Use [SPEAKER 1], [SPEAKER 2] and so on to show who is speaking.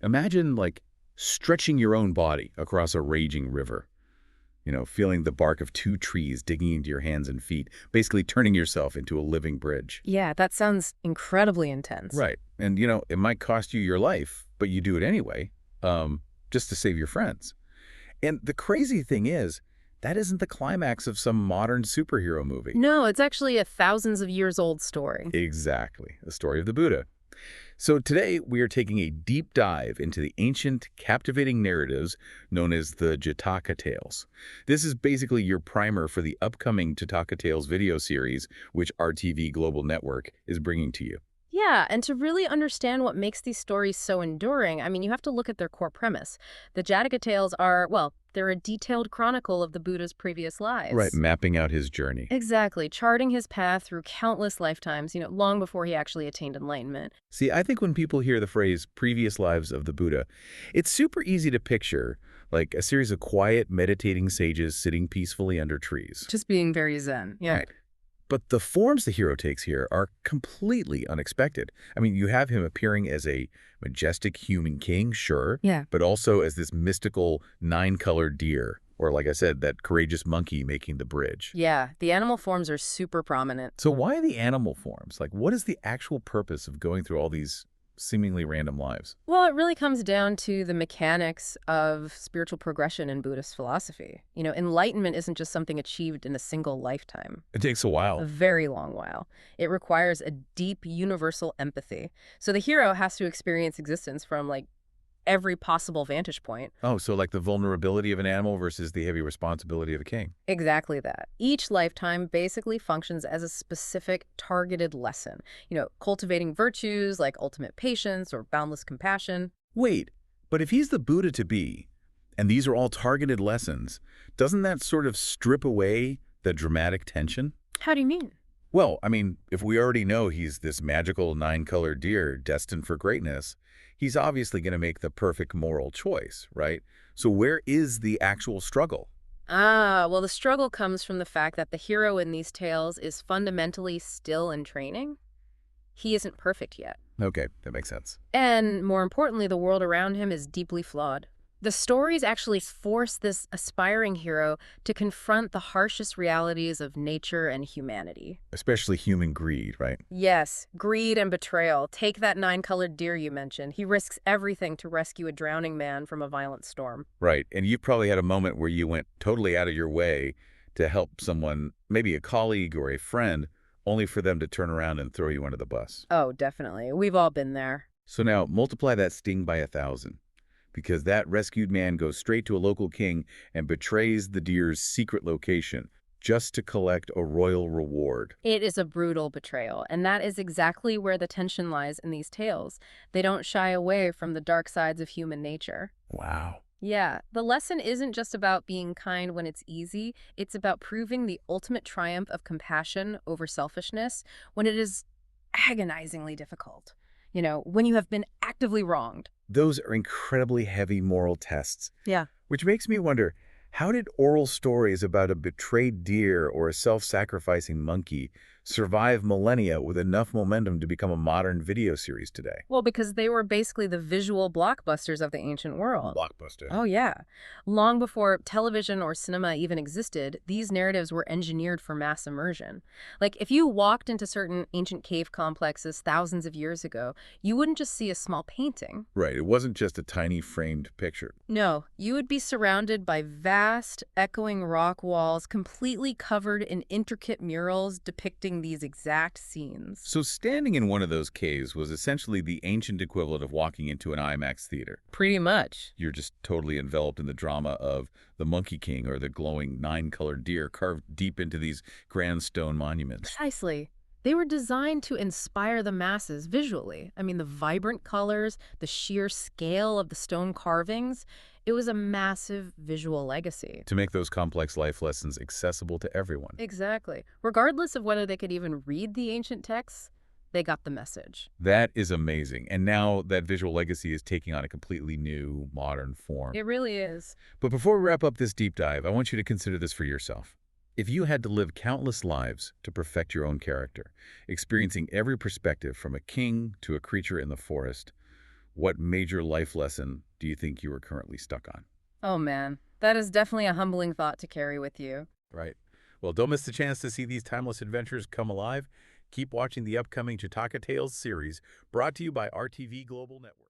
[SPEAKER 1] Imagine, like, stretching your own body across a raging river. Feeling the bark of two trees digging into your hands and feet, basically turning yourself into a living bridge.
[SPEAKER 2] Yeah, that sounds incredibly intense.
[SPEAKER 1] Right. And, it might cost you your life, but you do it anyway, just to save your friends. And the crazy thing is, that isn't the climax of some modern superhero movie.
[SPEAKER 2] No, it's actually a thousands of years old story.
[SPEAKER 1] Exactly. The story of the Buddha. So today we are taking a deep dive into the ancient, captivating narratives known as the Jataka Tales. This is basically your primer for the upcoming Jataka Tales video series, which RTV Global Network is bringing to you.
[SPEAKER 2] Yeah, and to really understand what makes these stories so enduring, you have to look at their core premise. The Jataka Tales are, well, they're a detailed chronicle of the Buddha's previous
[SPEAKER 1] Right,
[SPEAKER 2] lives.
[SPEAKER 1] mapping out his journey.
[SPEAKER 2] Exactly, charting his path through countless lifetimes, long before he actually attained enlightenment.
[SPEAKER 1] See, I think when people hear the phrase previous lives of the Buddha, it's super easy to picture like a series of quiet, meditating sages sitting peacefully under trees.
[SPEAKER 2] Just being very zen. Yeah.
[SPEAKER 1] Right. But the forms the hero takes here are completely unexpected. I mean, you have him appearing as a majestic human king, sure,
[SPEAKER 2] Yeah.
[SPEAKER 1] but also as this mystical nine-colored deer, or like I said, that courageous monkey making the bridge.
[SPEAKER 2] Yeah, the animal forms are super prominent.
[SPEAKER 1] So why the animal forms? Like, what is the actual purpose of going through all these seemingly random lives?
[SPEAKER 2] Well, it really comes down to the mechanics of spiritual progression in Buddhist philosophy. Enlightenment isn't just something achieved in a single lifetime.
[SPEAKER 1] It takes a
[SPEAKER 2] A
[SPEAKER 1] while.
[SPEAKER 2] very long while. It requires a deep universal empathy. So the hero has to experience existence from, every possible vantage point.
[SPEAKER 1] Oh, so like the vulnerability of an animal versus the heavy responsibility of a king.
[SPEAKER 2] Exactly that. Each lifetime basically functions as a specific targeted lesson. Cultivating virtues like ultimate patience or boundless compassion.
[SPEAKER 1] Wait, but if he's the Buddha to be, and these are all targeted lessons, doesn't that sort of strip away the dramatic tension?
[SPEAKER 2] How do you mean?
[SPEAKER 1] Well, I mean, if we already know he's this magical nine-colored deer destined for greatness, he's obviously going to make the perfect moral choice, right? So where is the actual struggle?
[SPEAKER 2] Well, the struggle comes from the fact that the hero in these tales is fundamentally still in training. He isn't perfect yet.
[SPEAKER 1] Okay, that makes sense.
[SPEAKER 2] And more importantly, the world around him is deeply flawed. The stories actually force this aspiring hero to confront the harshest realities of nature and humanity.
[SPEAKER 1] Especially human greed, right?
[SPEAKER 2] Yes, greed and betrayal. Take that nine-colored deer you mentioned. He risks everything to rescue a drowning man from a violent storm.
[SPEAKER 1] Right, and you've probably had a moment where you went totally out of your way to help someone, maybe a colleague or a friend, only for them to turn around and throw you under the bus.
[SPEAKER 2] Oh, definitely. We've all been there.
[SPEAKER 1] So now multiply that sting by 1,000, because that rescued man goes straight to a local king and betrays the deer's secret location just to collect a royal reward.
[SPEAKER 2] It is a brutal betrayal, and that is exactly where the tension lies in these tales. They don't shy away from the dark sides of human nature.
[SPEAKER 1] Wow.
[SPEAKER 2] Yeah, the lesson isn't just about being kind when it's easy. It's about proving the ultimate triumph of compassion over selfishness when it is agonizingly difficult. When you have been actively wronged.
[SPEAKER 1] Those are incredibly heavy moral tests,
[SPEAKER 2] Yeah.
[SPEAKER 1] which makes me wonder, how did oral stories about a betrayed deer or a self-sacrificing monkey survive millennia with enough momentum to become a modern video series today?
[SPEAKER 2] Well, because they were basically the visual blockbusters of the ancient world.
[SPEAKER 1] Blockbuster.
[SPEAKER 2] Oh, yeah. Long before television or cinema even existed, these narratives were engineered for mass immersion. Like, if you walked into certain ancient cave complexes thousands of years ago, you wouldn't just see a small painting.
[SPEAKER 1] Right, it wasn't just a tiny framed picture.
[SPEAKER 2] No, you would be surrounded by vast, echoing rock walls completely covered in intricate murals depicting these exact scenes.
[SPEAKER 1] So standing in one of those caves was essentially the ancient equivalent of walking into an IMAX theater.
[SPEAKER 2] Pretty much.
[SPEAKER 1] You're just totally enveloped in the drama of the Monkey King or the glowing nine-colored deer carved deep into these grand stone monuments.
[SPEAKER 2] Precisely. They were designed to inspire the masses visually. The vibrant colors, the sheer scale of the stone carvings, it was a massive visual legacy.
[SPEAKER 1] To make those complex life lessons accessible to everyone.
[SPEAKER 2] Exactly. Regardless of whether they could even read the ancient texts, they got the message.
[SPEAKER 1] That is amazing. And now that visual legacy is taking on a completely new, modern form.
[SPEAKER 2] It really is.
[SPEAKER 1] But before we wrap up this deep dive, I want you to consider this for yourself. If you had to live countless lives to perfect your own character, experiencing every perspective from a king to a creature in the forest, What major life lesson do you think you are currently stuck on?
[SPEAKER 2] Oh man, that is definitely a humbling thought to carry with you.
[SPEAKER 1] Right. Well, don't miss the chance to see these timeless adventures come alive. Keep watching the upcoming Jataka Tales series, brought to you by RTV Global Network.